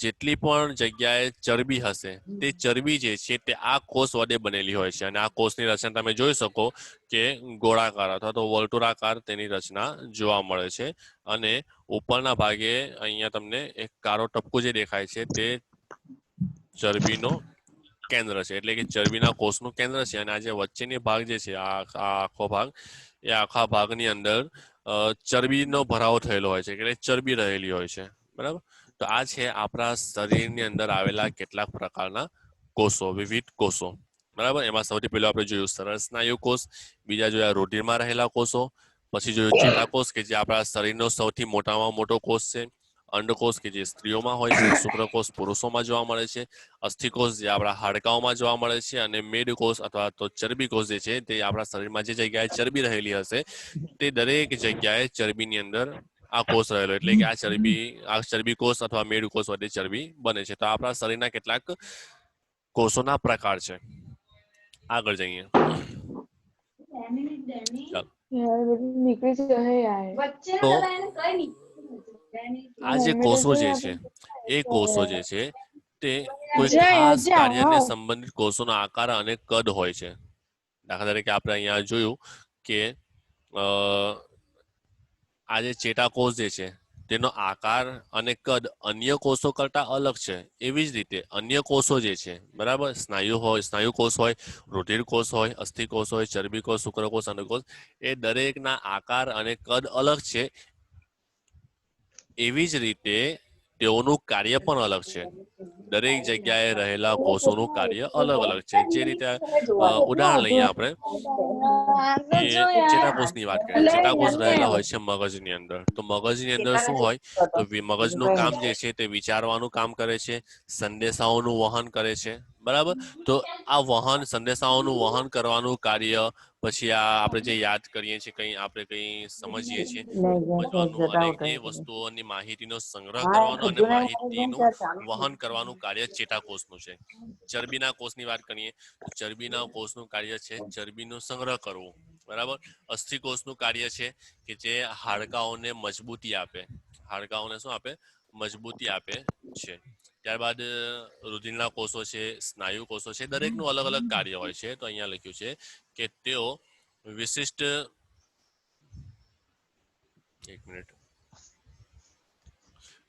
જેટલી પણ જગ્યાએ ચરબી હશે તે ચરબી જે છે તે આ કોષ વડે બનેલી હોય છે, અને આ કોષની રચના તમે જોઈ શકો કે ગોળાકાર અથવા તો વર્તુળાકાર તેની રચના જોવા મળે છે. અને ઉપરના ભાગે અહીંયા તમને એક કાળો ટપકું જે દેખાય છે તે ચરબીનો કેન્દ્ર છે, એટલે કે ચરબીના કોષનું કેન્દ્ર છે. અને આ જે વચ્ચેની ભાગ જે છે આ આખો ભાગ, એ આખા ભાગની અંદર ચરબીનો ભરાવો થયેલો હોય છે, એટલે ચરબી રહેલી હોય છે. બરાબર, તો આ છે આપણા શરીરની અંદર આવેલા કેટલાક પ્રકારના કોષો, વિવિધ કોષો. બરાબર, એમાં સૌથી પહેલું આપણે જોયું સરળ સ્નાયુ કોષ, બીજા જોયા રુધિરમાં રહેલા કોષો, પછી જોયું ચેતાકોષ કે જે આપણા શરીરનો સૌથી મોટામાં મોટો કોષ છે, અંડકોષ કે જે સ્ત્રીઓમાં હોય છે, શુક્રકોષ પુરુષોમાં જોવા મળે છે, અસ્થિકોષ જે આપણા હાડકાઓમાં જોવા મળે છે, અને મેદકોષ અથવા તો ચરબી કોષ જે છે તે આપણા શરીરમાં જે જગ્યાએ ચરબી રહેલી હશે તે દરેક જગ્યાએ ચરબીની અંદર આ કોષ રહેલો, એટલે કે આ ચરબી કોષ અથવા મેદકોષ વડે ચરબી બને છે. તો આપણા શરીરના કેટલાક કોષોના પ્રકાર છે. આગળ જઈએ. તો આ જે કોષો જે છે એ કોષો જે છે તે કોઈ ખાસ કાર્યને સંબંધિત કોષોનો આકાર અને કદ હોય છે. દાખલા તરીકે આપણે અહીંયા જોયું કે આ જે ચેતાકોષ જે છે તેનો આકાર અને કદ અન્ય કોષો કરતા અલગ છે. એવી જ રીતે અન્ય કોષો જે છે, બરાબર, સ્નાયુ કોષ હોય, રુધિર કોષ હોય, અસ્થિકોષ હોય, ચરબી કોષ, શુક્રકોષ, અંડકોષ, એ દરેકના આકાર અને કદ અલગ છે. એવી જ રીતે તેઓનું કાર્ય પણ અલગ છે. દરેક જગ્યાએ રહેલા કોષોનું કાર્ય અલગ અલગ છે. જે રીતે ઉદાહરણ લઈએ આપણે કે ચેતાકોષની વાત કરીએ. ચેતાકોષ રહેલા હોય છે મગજની અંદર. તો મગજની અંદર શું હોય, તો મગજનું કામ જે છે તે વિચારવાનું કામ કરે છે, સંદેશાઓનું વહન કરે છે. બરાબર, તો આ સંદેશાઓનું વહન કરવાનું કાર્ય, પછી આ આપણે જે યાદ કરીએ છીએ, કંઈ આપણે કંઈ સમજીએ છીએ, સમજવાનું અને એ વસ્તુઓની માહિતીનો સંગ્રહ કરવાનો અને માહિતીનું વહન કરવાનું કાર્ય ચેતાકોષનું છે. ચરબીના કોષની વાત કરીએ તો ચરબીના કોષનું કાર્ય છે ચરબીનો સંગ્રહ કરવો. બરાબર, અસ્થિકોષનું કાર્ય છે કે જે હાડકાઓને મજબૂતી આપે, હાડકાઓને શું આપે, મજબૂતી આપે છે. ત્યારબાદ રુધિરના કોષો છે, સ્નાયુ કોષો છે, દરેકનું અલગ અલગ કાર્ય હોય છે. તો અહીંયા લખ્યું છે કે તેઓ વિશિષ્ટ, એક મિનિટ,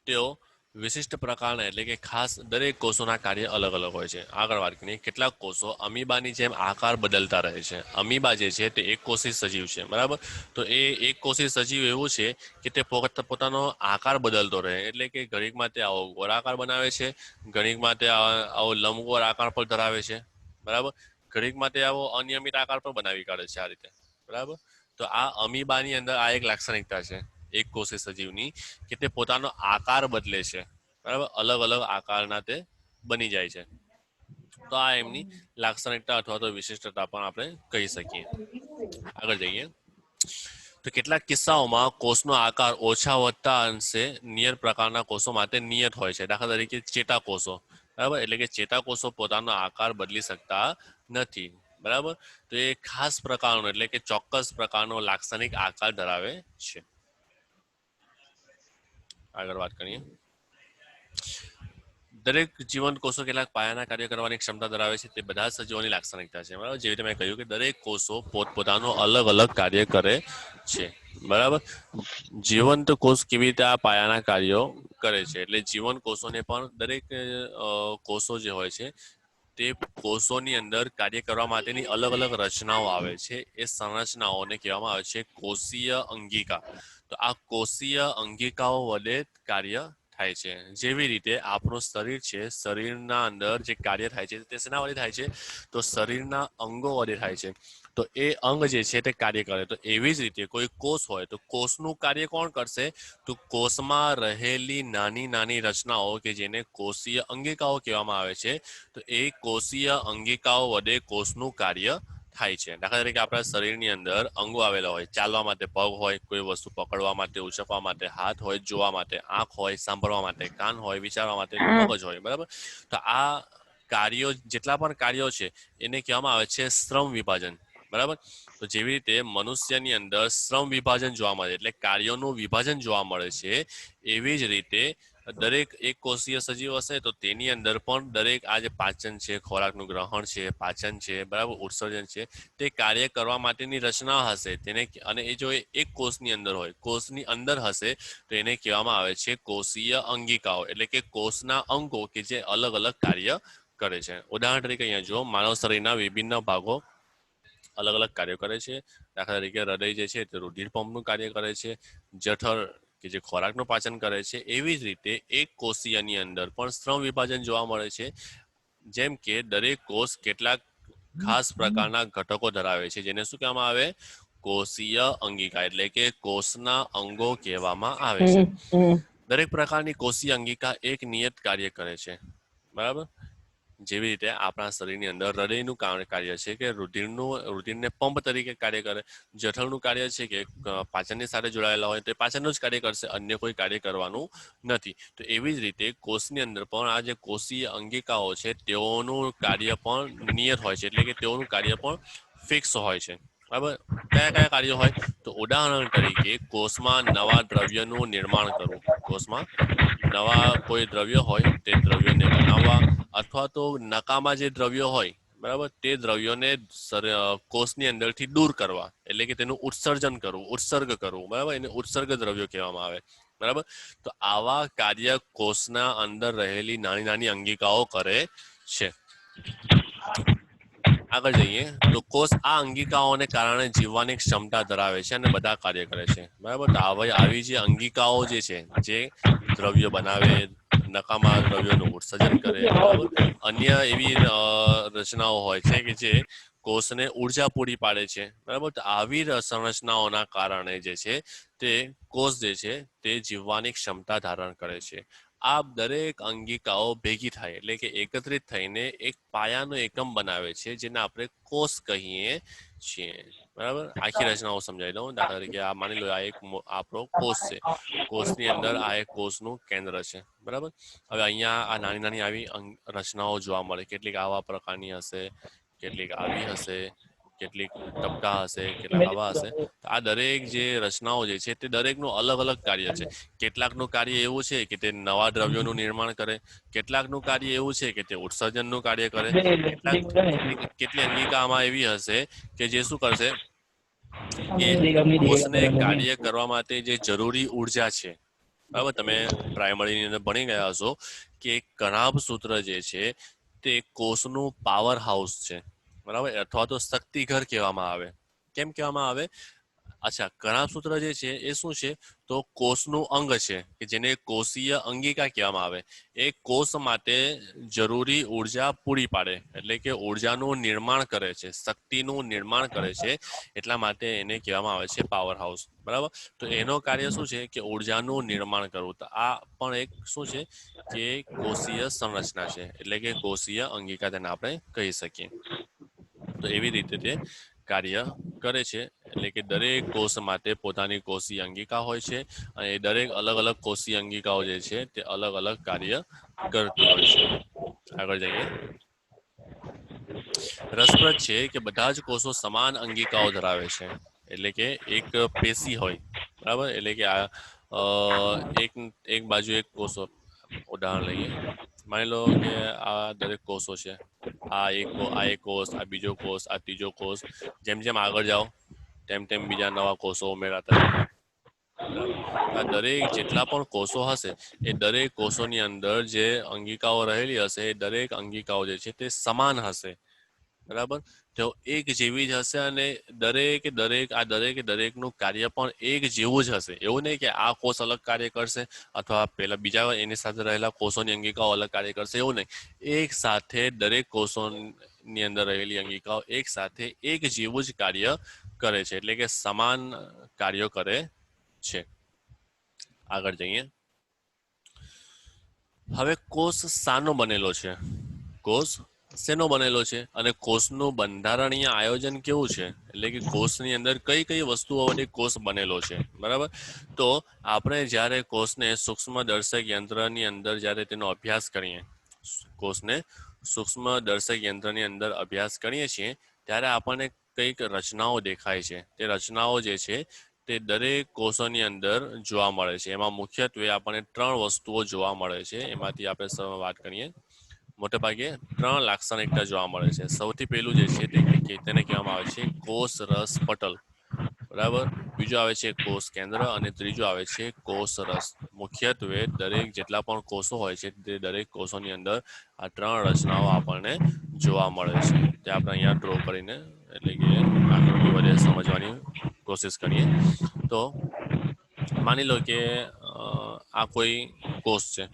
તેઓ વિશિષ્ટ પ્રકારના એટલે કે ખાસ દરેક કોષોના કાર્ય અલગ અલગ હોય છે. આગળ વાત કરીએ, કેટલાક કોષો અમીબાની જેમ આકાર બદલતા રહે છે. અમીબા જે છે તે એક કોષી સજીવ છે. બરાબર, તો એ એક કોષી સજીવ એવું છે કે તે પોતાનો આકાર બદલતો રહે, એટલે કે ઘડીકમાં તે આવો ગોળાકાર બનાવે છે, ઘડીકમાં તે આવો લંબગોળ આકાર પર ધરાવે છે. બરાબર, ઘડીકમાં તે આવો અનિયમિત આકાર પણ બનાવી કાઢે છે આ રીતે. બરાબર, તો આ અમીબાની અંદર આ એક લાક્ષણિકતા છે એક કોષી સજીવની, કે તે પોતાનો આકાર બદલે છે. બરાબર, અલગ અલગ આકારના તે બની જાય છે. તો આ એમની લાક્ષણિકતા અથવા તો વિશિષ્ટતા પણ આપણે કહી શકીએ. આગળ જઈએ તો કેટલાક કિસ્સાઓમાં કોષનો આકાર ઓછા વધતા અંશે નિયત પ્રકારના કોષો માટે નિયત હોય છે. દાખલા તરીકે ચેતાકોષો. બરાબર, એટલે કે ચેતાકોષો પોતાનો આકાર બદલી શકતા નથી. બરાબર, તો એ ખાસ પ્રકારનો એટલે કે ચોક્કસ પ્રકારનો લાક્ષણિક આકાર ધરાવે છે. આગળ વાત કરીએ, દરેક જીવંત કોષો કેટલાક પાયાના કાર્ય કરવાની ક્ષમતા ધરાવે છે. તે બધા સજીવોની લાક્ષણિકતા છે. બરાબર, જેવી રીતે મેં કહ્યું કે દરેક કોષો પોતપોતાનું અલગ અલગ કાર્ય કરે છે. બરાબર, જીવંત કોષ કેવી રીતે આ પાયાના કાર્યો કરે છે, એટલે જીવંત કોષોને પણ દરેક કોષો જે હોય છે તે કોષોની અંદર કાર્ય કરવા માટેની અલગ અલગ રચનાઓ આવે છે. એ સંરચનાઓને કહેવામાં આવે છે કોષીય અંગિકા. તો આ કોષીય અંગિકાઓ વડે કાર્ય થાય છે। જેવી રીતે આપણું શરીર છે, શરીરના અંદર જે કાર્ય થાય છે તે શેના વડે થાય છે? તો શરીરના અંગો વડે થાય છે। તો એ અંગ જે છે તે કાર્ય કરે। તો એવી જ રીતે કોઈ કોષ હોય તો કોષનું કાર્ય કોણ કરશે? તો કોષમાં રહેલી નાની નાની રચનાઓ કે જેને કોષીય અંગિકાઓ કહેવામાં આવે છે, તો એ કોષીય અંગિકાઓ વડે કોષનું કાર્ય થાય છે। દાખલા તરીકે આપણા શરીરની અંદર અંગો આવેલા હોય, ચાલવા માટે પગ હોય, કોઈ વસ્તુ પકડવા માટે, ઉચકવા માટે હાથ હોય, જોવા માટે આંખ હોય, સાંભળવા માટે કાન હોય, વિચારવા માટે મગજ હોય, બરાબર? તો આ કાર્યો, જેટલા પણ કાર્યો છે એને કહેવામાં આવે છે શ્રમ વિભાજન, બરાબર? તો જેવી રીતે મનુષ્યની અંદર શ્રમ વિભાજન જોવા મળે, એટલે કાર્યોનું વિભાજન જોવા મળે છે, એવી જ રીતે દરેક એક કોષીય સજીવ હશે તો તેની અંદર પણ દરેક આ જે પાચન છે, ખોરાકનું ગ્રહણ છે, પાચન છે, બરાબર, ઉત્સર્જન છે, તે કાર્ય કરવા માટેની રચના હશે તેને, અને એ જો એક કોષની અંદર હોય, કોષની અંદર હશે તો એને કહેવામાં આવે છે કોષીય અંગિકાઓ, એટલે કે કોષના અંગો કે જે અલગ અલગ કાર્ય કરે છે। ઉદાહરણ તરીકે અહીંયા જો માનવ શરીરના વિભિન્ન ભાગો અલગ અલગ કાર્યો કરે છે। દાખલા તરીકે હૃદય જે છે તે રુધિર પંપનું કાર્ય કરે છે, જઠર કે જે ખોરાકનું પાચન કરે છે। એવી જ રીતે એક કોષીયની અંદર પણ શ્રમ વિભાજન જોવા મળે છે। જેમ કે દરેક કોષ કેટલાક ખાસ પ્રકારના ઘટકો ધરાવે છે, જેને શું કહેવામાં આવે? કોષીય અંગિકા, એટલે કે કોષના અંગો કહેવામાં આવે છે। દરેક પ્રકારની કોષીય અંગિકા એક નિયત કાર્ય કરે છે, બરાબર? જેવી રીતે આપણા શરીરની અંદર હૃદયનું કાર્ય છે કે રુધિરને પંપ તરીકે કાર્ય કરે, જઠરનું કાર્ય છે કે પાચનની સાથે જોડાયેલા હોય તો પાચનનું જ કાર્ય કરશે, અન્ય કોઈ કાર્ય કરવાનું નથી। તો એવી જ રીતે કોષની અંદર પણ આ જે કોષીય અંગિકાઓ છે તેઓનું કાર્ય પણ નિયત હોય છે, એટલે કે તેઓનું કાર્ય પણ ફિક્સ હોય છે, બરાબર? કયા કયા કાર્યો હોય? તો ઉદાહરણ તરીકે કોષમાં નવા દ્રવ્યનું નિર્માણ કરવું, કોષમાં નવા કોઈ દ્રવ્ય હોય તે દ્રવ્યોને બનાવવા, અથવા તો નકામા જે દ્રવ્યો હોય, બરાબર, તે દ્રવ્યોને કોષની અંદરથી દૂર કરવા, એટલે કે તેનું ઉત્સર્જન કરવું, ઉત્સર્ગ કરવું, બરાબર? એને ઉત્સર્ગ દ્રવ્યો કહેવામાં આવે, બરાબર? તો આવા કાર્ય કોષના અંદર રહેલી નાની નાની અંગિકાઓ કરે છે। આગળ જઈએ તો કોષ આ અંગિકાઓને કારણે જીવવાની ક્ષમતા ધરાવે છે અને બધા કાર્ય કરે છે, બરાબર? તો આવી જે અંગિકાઓ જે છે, જે દ્રવ્ય બનાવે, નકામા દ્રવ્યોનું ઉત્સર્જન કરે, બરાબર? અન્ય એવી રચનાઓ હોય છે કે જે કોષને ઉર્જા પૂરી પાડે છે, બરાબર? તો આવી સંરચનાઓના કારણે જે છે તે કોષ જે છે તે જીવવાની ક્ષમતા ધારણ કરે છે। આ દરેક અંગિકાઓ ભેગી થાય એટલે કે એકત્રિત થઈને એક પાયાનો એકમ બનાવે છે, જેને આપણે કોષ કહીએ છીએ, બરાબર? આખી રચનાઓ સમજાવી દઉં। દાખલા તરીકે આ માની લો, આ એક આપણો કોષ છે, કોષની અંદર આ એક કોષનું કેન્દ્ર છે, બરાબર? હવે અહીંયા આ નાની નાની આવી રચનાઓ જોવા મળે, કેટલીક આવા પ્રકારની હશે, કેટલીક આવી હશે, કેટલીક ટપકા હશે, કેટલાક આવા હશે। આ દરેક જે રચનાઓ જે છે તે દરેકનું અલગ અલગ કાર્ય છે। કેટલાકનું કાર્ય એવું છે કે તે નવા દ્રવ્યોનું નિર્માણ કરે, કેટલાકનું કાર્ય એવું છે કે તે ઉત્સર્જનનું કાર્ય કરે, કેટલી અંગિકામાં એવી હશે કે જે શું કરશે કે કોષને કાર્ય કરવા માટે જે જરૂરી ઉર્જા છે, બરાબર? તમે પ્રાઇમરીની અંદર ભણી ગયા હશો કે કણાભ સૂત્ર જે છે તે કોષનું પાવર હાઉસ છે, બરાબર? અથવા તો શક્તિઘર કહેવામાં આવે। કેમ કહેવામાં આવે? અચ્છા, કણાભ સૂત્ર જે છે એ શું છે? તો કોષનું અંગ છે કે જેને કોષીય અંગિકા કહેવામાં આવે। એ કોષ માટે જરૂરી ઉર્જા પૂરી પાડે, એટલે કે ઉર્જાનું નિર્માણ કરે છે, શક્તિનું નિર્માણ કરે છે, એટલા માટે એને કહેવામાં આવે છે પાવર હાઉસ, બરાબર? તો એનો કાર્ય શું છે કે ઉર્જાનું નિર્માણ કરવું। તો આ પણ એક શું છે કે કોષીય સંરચના છે, એટલે કે કોષીય અંગિકા તેને આપણે કહી શકીએ। તો એવી રીતે તે કાર્ય કરે છે, એટલે કે દરેક કોષ માટે પોતાની કોષીય અંગિકા હોય છે, અને દરેક અલગ અલગ કોષીય અંગિકાઓ જે છે તે અલગ અલગ કાર્ય કરતી હોય છે। આગળ જઈએ। રસપ્રદ છે કે બધા જ કોષો સમાન અંગિકાઓ ધરાવે છે, એટલે કે એક પેશી હોય, બરાબર? એટલે કે આ એક એક બાજુ એક કોષો, ઉદાહરણ લઈએ, માની લો કે આ દરેક કોષો છે, આ એક કોષ, આ બીજો કોષ, આ ત્રીજો કોષ, જેમ જેમ આગળ જાઓ તેમ તેમ બીજા નવા કોષો ઉમેરાતા જાય, બરાબર? આ દરેક જેટલા પણ કોષો હશે એ દરેક કોષોની અંદર જે અંગિકાઓ રહેલી હશે એ દરેક અંગિકાઓ જે છે તે સમાન હશે, બરાબર? તેઓ એક જેવી જ હશે અને દરેકનું કાર્ય પણ એક જેવું જ હશે. એવું નહીં કે આ કોષ અલગ કાર્ય કરશે અથવા પેલા બીજા એની સાથે રહેલા કોષોની અંગિકાઓ અલગ કાર્ય કરશે, એવું નહીં. એક સાથે દરેક કોષોની અંદર રહેલી અંગિકાઓ એક સાથે એક જેવું જ કાર્ય કરે છે, એટલે કે સમાન કાર્યો કરે છે. આગળ જઈએ. હવે કોષ શાનો બનેલો છે? કોષ શેનો બનેલો છે અને કોષનું બંધારણીય આયોજન કેવું છે? એટલે કે કોષની અંદર કઈ કઈ વસ્તુઓ વડે કોષ બનેલો છે, બરાબર? તો આપણે જ્યારે કોષને સૂક્ષ્મદર્શક યંત્રની અંદર જ્યારે તેનો અભ્યાસ કરીએ, કોષને સૂક્ષ્મદર્શક યંત્રની અંદર અભ્યાસ કરીએ છીએ, ત્યારે આપણને કંઈક રચનાઓ દેખાય છે. તે રચનાઓ જે છે તે દરેક કોષોની અંદર જોવા મળે છે. એમાં મુખ્યત્વે આપણને 3 વસ્તુઓ જોવા મળે છે. એમાંથી આપણે વાત કરીએ. મોટે ભાગે 3 લાક્ષણિકતા જોવા મળે છે. સૌથી પહેલું જે છે તેને કહેવામાં આવે છે કોષ રસ પટલ, બરાબર? બીજું આવે છે કોષ કેન્દ્ર અને ત્રીજું આવે છે કોષ રસ. મુખ્યત્વે દરેક જેટલા પણ કોષો હોય છે તે દરેક કોષોની અંદર આ 3 રચનાઓ આપણને જોવા મળે છે. તે આપણે અહીંયા ડ્રો કરીને, એટલે કે આકૃતિ વડે સમજવાની કોશિશ કરીએ. તો માની લો કે આ કોઈ કોષ છે.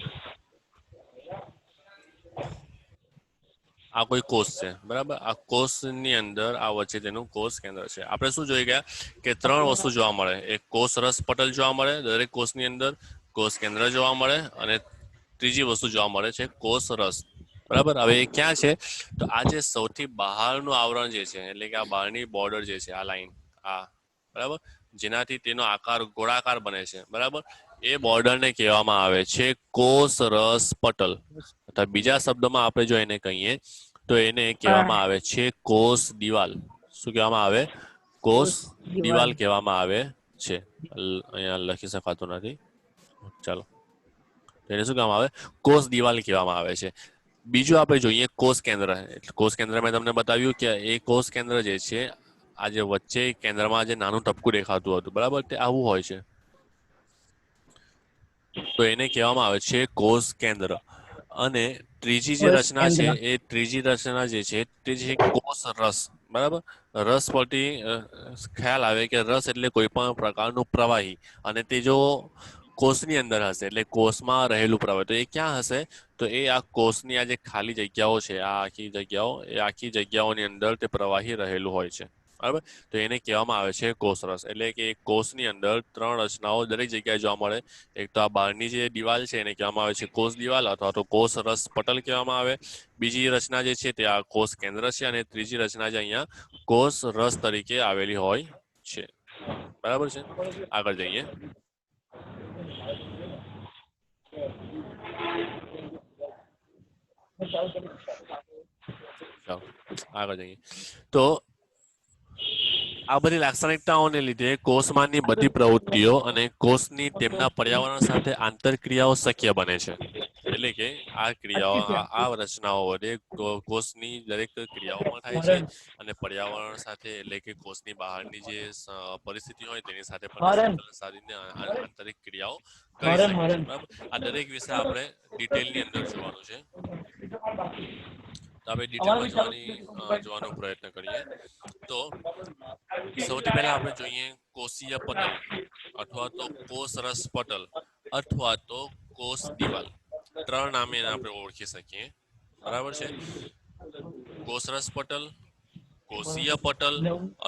આ કોઈ કોષ છે, બરાબર? આ કોષની અંદર આ વચ્ચે તેનું કોષ કેન્દ્ર છે. આપણે શું જોઈ ગયા કે 3 વસ્તુ જોવા મળે. એક કોષ રસ પટલ જોવા મળે દરેક કોષની અંદર, કોષ કેન્દ્ર જોવા મળે અને ત્રીજી વસ્તુ જોવા મળે છે કોષ રસ, બરાબર? હવે એ ક્યાં છે? તો આ જે સૌથી બહારનું આવરણ જે છે, એટલે કે આ બહારની બોર્ડર જે છે, આ લાઈન, આ, બરાબર, જેનાથી તેનો આકાર ગોળાકાર બને છે, બરાબર? એ બોર્ડરને કહેવામાં આવે છે કોષ રસ પટલ. અથવા બીજા શબ્દોમાં આપણે જો એને કહીએ તો એને કહેવામાં આવે છે કોષ દિવાલ. શું કહેવામાં આવે? કોષ દિવાલ કહેવામાં આવે છે. અહીંયા લખી શકાતું નથી, ચાલો. એને શું કહેવામાં આવે? કોષ દિવાલ કહેવામાં આવે છે. બીજું આપણે જોઈએ કોષ કેન્દ્ર. કોષ કેન્દ્ર મેં તમને બતાવ્યું કે એ કોષ કેન્દ્ર જે છે, આ જે વચ્ચે કેન્દ્રમાં જે નાનું ટપકું દેખાતું હતું, બરાબર, તે આવું હોય છે. તો એને કહેવામાં આવે છે કોષ કેન્દ્ર. અને ત્રીજી જે રચના છે, એ ત્રીજી રચના જે છે તે છે કોષ રસ, બરાબર? રસ પરથી ખ્યાલ આવે કે રસ એટલે કોઈ પણ પ્રકારનું પ્રવાહી, અને તે જો કોષની અંદર હશે એટલે કોષમાં રહેલું પ્રવાહી. તો એ ક્યાં હશે? તો એ આ કોષની આ જે ખાલી જગ્યાઓ છે, આ આખી જગ્યાઓની અંદર તે પ્રવાહી રહેલું હોય છે, બરાબર? તો એને કહેવામાં આવે છે કોષરસ. એટલે કે કોષની અંદર 3 રચનાઓ દરેક જગ્યાએ જોવા મળે. એક તો આ બહારની જે દિવાલ છે એને કહેવામાં આવે છે કોષ દિવાલ અથવા તો કોષ રસ પટલ કહેવામાં આવે. બીજી રચના જે છે તે આ કોષ કેન્દ્ર છે અને ત્રીજી રચના જે અહીંયા કોષ રસ તરીકે આવેલી હોય છે, બરાબર છે? આગળ જઈએ. આગળ જઈએ. તો આ બધી લાક્ષણિકતાઓને લીધે કોષમાંની બધી પ્રવૃત્તિઓ અને કોષની તેમના પર્યાવરણ સાથે આંતરક્રિયાઓ શક્ય બને છે. એટલે કે આ ક્રિયાઓ, આ રચનાઓ વડે કોષની દરેક ક્રિયાઓ પણ થાય છે અને પર્યાવરણ સાથે, એટલે કે કોષની બહારની જે પરિસ્થિતિ હોય તેની સાથે પણ સંકલન સાધીને આંતરિક ક્રિયાઓ કરી શકે છે, બરાબર? આ દરેક વિશે આપણે ડિટેલની અંદર જોવાનું છે. તો આપણે ડિટેલમાં જોવાનો પ્રયત્ન કરીએ. તો સૌથી પહેલા આપણે જોઈએ કોષીય પટલ અથવા તો કોષ રસ પટલ અથવા તો કોષ દિવાલ. 3 નામે એને આપણે ઓળખી શકીએ, બરાબર છે? કોષરસ પટલ, કોષીય પટલ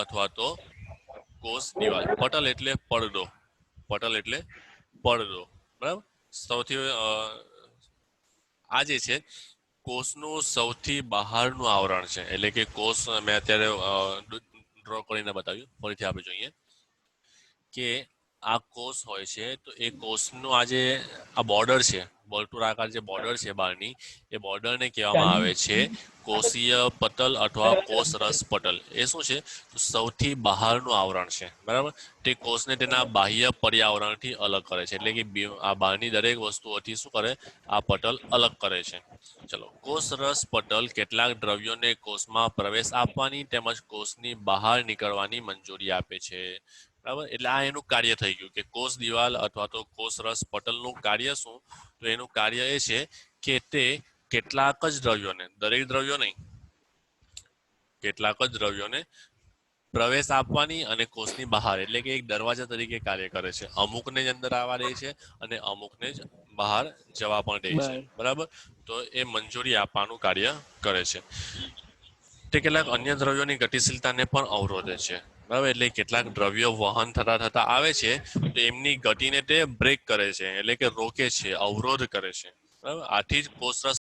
અથવા તો કોષ દિવાલ. પટલ એટલે પડદો, પટલ એટલે પડદો, બરાબર? સૌથી આ જે છે કોષનું સૌથી બહારનું આવરણ છે. એટલે કે કોષ મેં અત્યારે ડ્રો કરીને બતાવ્યું. ફરીથી આપણે જોઈએ કે આ કોષ હોય છે, તો એ કોષનું આ બોર્ડર છે, વર્તુળાકાર જે બોર્ડર છે બહારની, એ બોર્ડરને કહેવામાં આવે છે કોષીય પટલ અથવા કોષ રસ પટલ. એ શું છે? તો સૌથી બહારનું આવરણ છે, બરાબર? તે કોષને તેના બાહ્ય પર્યાવરણથી અલગ કરે છે. એટલે કે આ બહારની દરેક વસ્તુઓથી શું કરે? આ પટલ અલગ કરે છે. ચલો, કોષ રસ પટલ કેટલાક દ્રવ્યોને કોષમાં પ્રવેશ આપવાની તેમજ કોષની બહાર નીકળવાની મંજૂરી આપે છે, બરાબર? એટલે આ એનું કાર્ય થઈ ગયું કે કોષ દિવાલ અથવા તો કોષ રસ પટલનું કાર્ય શું? તો એનું કાર્ય એ છે કે તે કેટલાક જ દ્રવ્યોને, દરેક દ્રવ્યો નહીં, કેટલાક જ દ્રવ્યોને પ્રવેશ આપવાની અને કોષની બહાર એટલે કે એક દરવાજા તરીકે કાર્ય કરે છે. અમુકને જ અંદર આવવા દે છે અને અમુકને જ બહાર જવા પણ દે છે. બરાબર, તો એ મંજૂરી આપવાનું કાર્ય કરે છે. તે કેટલાક અન્ય દ્રવ્યોની ગતિશીલતાને પણ અવરોધે છે. બરાબર, એટલે કેટલાક દ્રવ્યો વહન થતા થતા આવે છે તો એમની ગતિને તે બ્રેક કરે છે એટલે કે રોકે છે, અવરોધ કરે છે. બરાબર, આથી જ કોષરસ